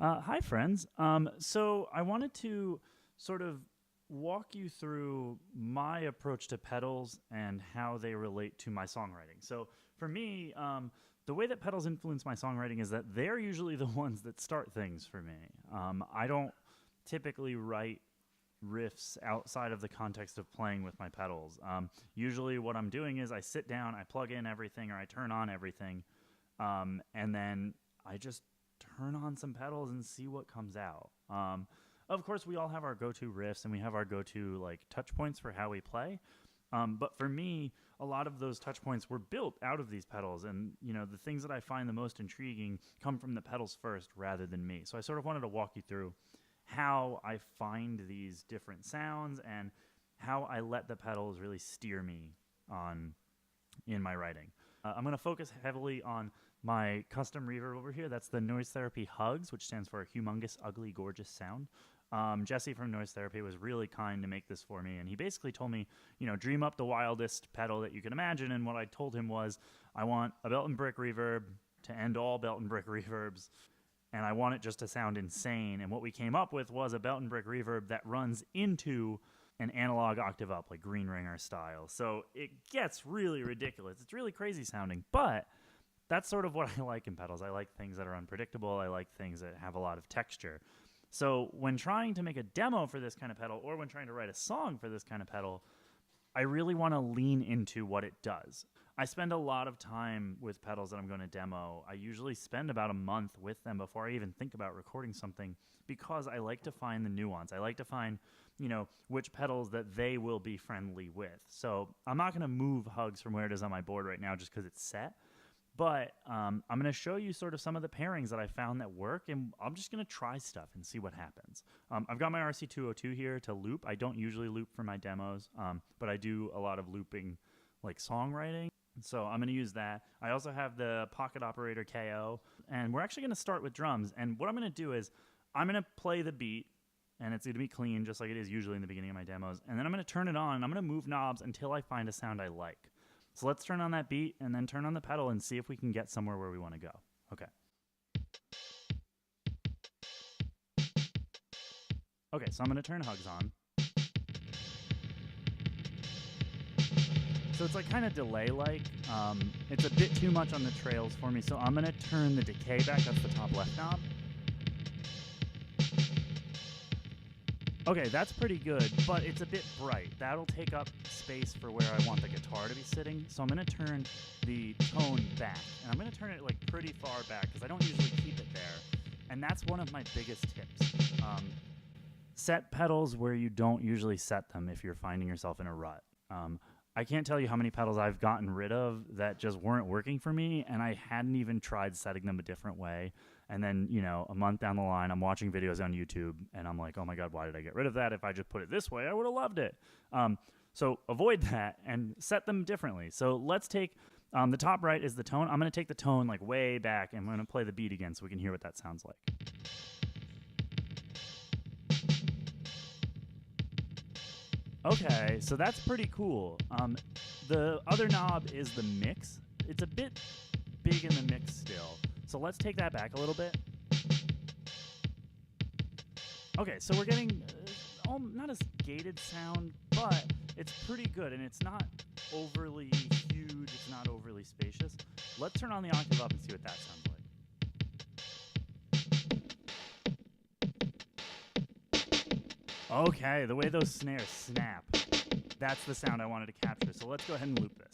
Hi, friends. So I wanted to sort of walk you through my approach to pedals and how they relate to my songwriting. So for me, the way that pedals influence my songwriting is that they're usually the ones that start things for me. I don't typically write riffs outside of the context of playing with my pedals. Usually, what I'm doing is I sit down, I plug in everything, or I turn on everything, and then I just turn on some pedals and see what comes out. Of course, we all have our go-to riffs and we have our go-to like touch points for how we play. But for me, a lot of those touch points were built out of these pedals, and the things that I find the most intriguing come from the pedals first rather than me. So I sort of wanted to walk you through how I find these different sounds and how I let the pedals really steer me on in my writing. I'm going to focus heavily on my custom reverb over here. That's the Noise Therapy Hugs, which stands for Humongous, Ugly, Gorgeous Sound. Jesse from Noise Therapy was really kind to make this for me, and he basically told me, dream up the wildest pedal that you can imagine, and what I told him was, I want a belt and brick reverb to end all belt and brick reverbs, and I want it just to sound insane, and what we came up with was a belt and brick reverb that runs into an analog octave up, like Green Ringer style. So it gets really ridiculous. It's really crazy sounding, but that's sort of what I like in pedals. I like things that are unpredictable. I like things that have a lot of texture. So when trying to make a demo for this kind of pedal, or when trying to write a song for this kind of pedal, I really want to lean into what it does. I spend a lot of time with pedals that I'm going to demo. I usually spend about a month with them before I even think about recording something, because I like to find the nuance. I like to find, which pedals that they will be friendly with. So I'm not going to move Hugs from where it is on my board right now just because it's set. But I'm going to show you sort of some of the pairings that I found that work, and I'm just going to try stuff and see what happens. I've got my RC202 here to loop. I don't usually loop for my demos, but I do a lot of looping, like songwriting. So I'm going to use that. I also have the Pocket Operator KO, and we're actually going to start with drums. And what I'm going to do is I'm going to play the beat, and it's going to be clean, just like it is usually in the beginning of my demos. And then I'm going to turn it on, and I'm going to move knobs until I find a sound I like. So let's turn on that beat and then turn on the pedal and see if we can get somewhere where we want to go. Okay. Okay, so I'm going to turn Hugs on. So it's like kind of delay-like. It's a bit too much on the trails for me, so I'm going to turn the decay back. That's the top left knob. Okay, that's pretty good, but it's a bit bright. That'll take up space for where I want the guitar to be sitting. So I'm going to turn the tone back. And I'm going to turn it like pretty far back because I don't usually keep it there. And that's one of my biggest tips. Set pedals where you don't usually set them if you're finding yourself in a rut. I can't tell you how many pedals I've gotten rid of that just weren't working for me, and I hadn't even tried setting them a different way. And then, a month down the line, I'm watching videos on YouTube, and I'm like, oh my God, why did I get rid of that? If I just put it this way, I would have loved it. So avoid that and set them differently. So let's take, the top right is the tone. I'm going to take the tone like way back, and I'm going to play the beat again so we can hear what that sounds like. Okay, so that's pretty cool. The other knob is the mix. It's a bit big in the mix still. So let's take that back a little bit. Okay, so we're getting not a gated sound, but it's pretty good, and it's not overly huge. It's not overly spacious. Let's turn on the octave up and see what that sounds like. Okay, the way those snares snap, that's the sound I wanted to capture. So let's go ahead and loop this.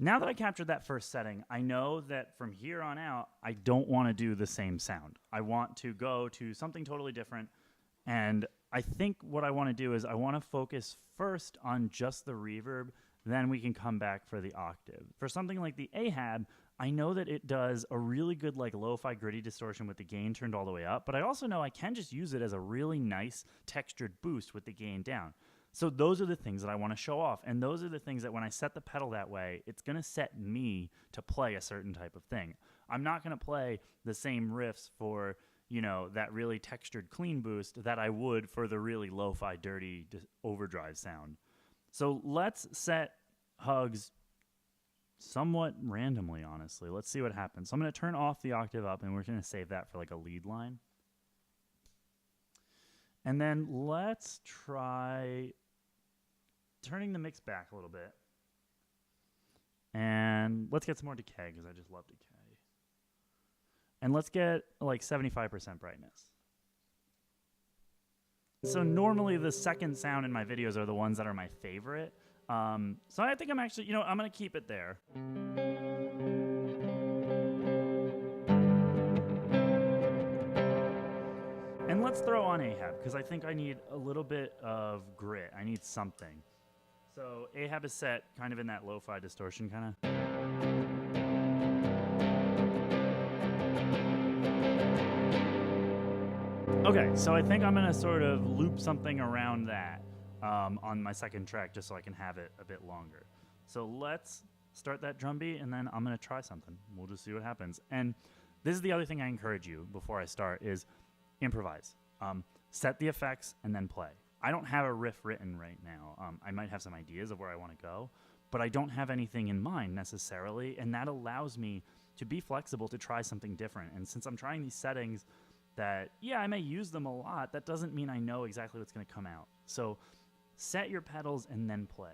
Now that I captured that first setting, I know that from here on out, I don't want to do the same sound. I want to go to something totally different. And I think what I want to do is I want to focus first on just the reverb, then we can come back for the octave. For something like the Ahab, I know that it does a really good like lo-fi gritty distortion with the gain turned all the way up, but I also know I can just use it as a really nice textured boost with the gain down. So those are the things that I want to show off, and those are the things that when I set the pedal that way, it's going to set me to play a certain type of thing. I'm not going to play the same riffs for that really textured clean boost that I would for the really lo-fi, dirty overdrive sound. So let's set hugs somewhat randomly, honestly. Let's see what happens. So I'm going to turn off the octave up, and we're going to save that for like a lead line. And then let's try turning the mix back a little bit. And let's get some more decay, because I just love decay. And let's get like 75% brightness. So normally the second sound in my videos are the ones that are my favorite. So I think I'm actually, I'm going to keep it there. And let's throw on Ahab, because I think I need a little bit of grit. I need something. So Ahab is set kind of in that lo-fi distortion kind of. Okay, so I think I'm going to sort of loop something around that on my second track just so I can have it a bit longer. So let's start that drum beat, and then I'm going to try something. We'll just see what happens. And this is the other thing I encourage you before I start is improvise. Set the effects and then play. I don't have a riff written right now. I might have some ideas of where I want to go, but I don't have anything in mind necessarily, and that allows me to be flexible to try something different. And since I'm trying these settings that, I may use them a lot, that doesn't mean I know exactly what's going to come out. So set your pedals and then play.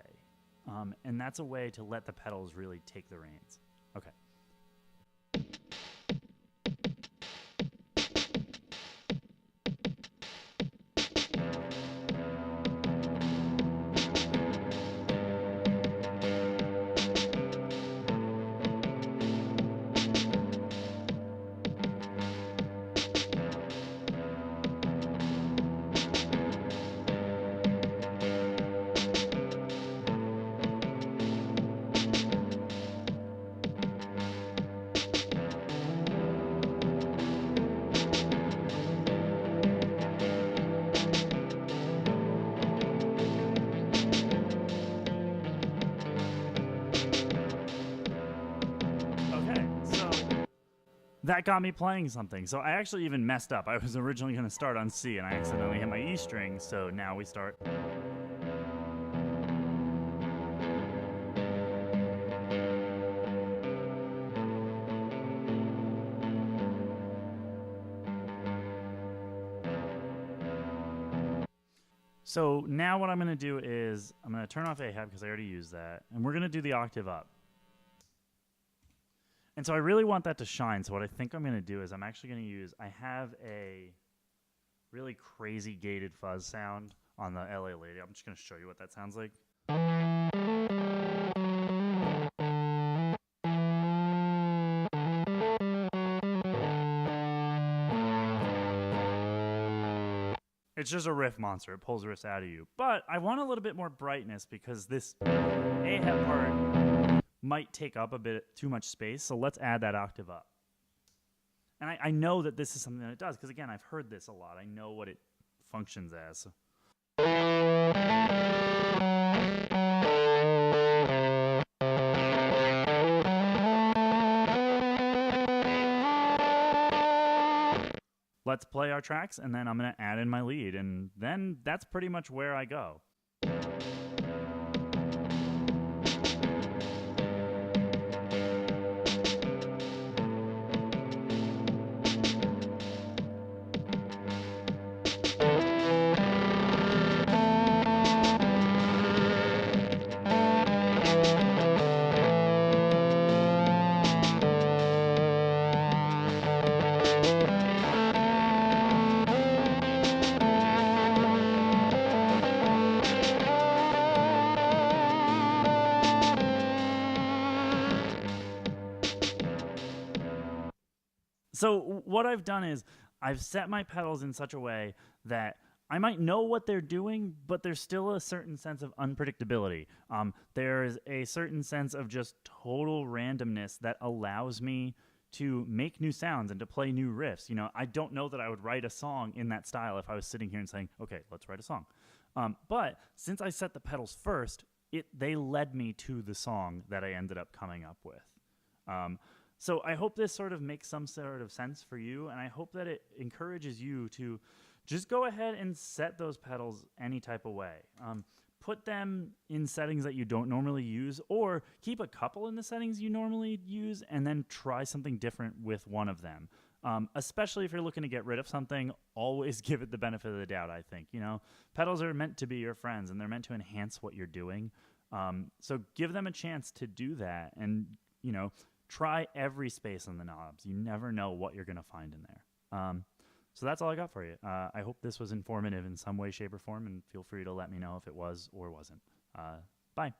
And that's a way to let the pedals really take the reins. Okay. That got me playing something. So I actually even messed up. I was originally going to start on C, and I accidentally hit my E string, so now we start. So now what I'm going to do is I'm going to turn off Ahab because I already used that, and we're going to do the octave up. And so I really want that to shine. So what I think I'm going to do is I'm actually going to use, I have a really crazy gated fuzz sound on the LA Lady. I'm just going to show you what that sounds like. It's just a riff monster. It pulls riffs out of you. But I want a little bit more brightness because this Ahab part might take up a bit too much space, so let's add that octave up. And I know that this is something that it does, because again, I've heard this a lot. I know what it functions as. Let's play our tracks, and then I'm going to add in my lead, and then that's pretty much where I go. So what I've done is I've set my pedals in such a way that I might know what they're doing, but there's still a certain sense of unpredictability. There's a certain sense of just total randomness that allows me to make new sounds and to play new riffs. I don't know that I would write a song in that style if I was sitting here and saying, okay, let's write a song. But since I set the pedals first, they led me to the song that I ended up coming up with. So I hope this sort of makes some sort of sense for you, and I hope that it encourages you to just go ahead and set those pedals any type of way. Put them in settings that you don't normally use, or keep a couple in the settings you normally use, and then try something different with one of them. Especially if you're looking to get rid of something, always give it the benefit of the doubt, I think. Pedals are meant to be your friends, and they're meant to enhance what you're doing. So give them a chance to do that, and, try every space on the knobs. You never know what you're going to find in there. So that's all I got for you. I hope this was informative in some way, shape, or form, and feel free to let me know if it was or wasn't. Bye.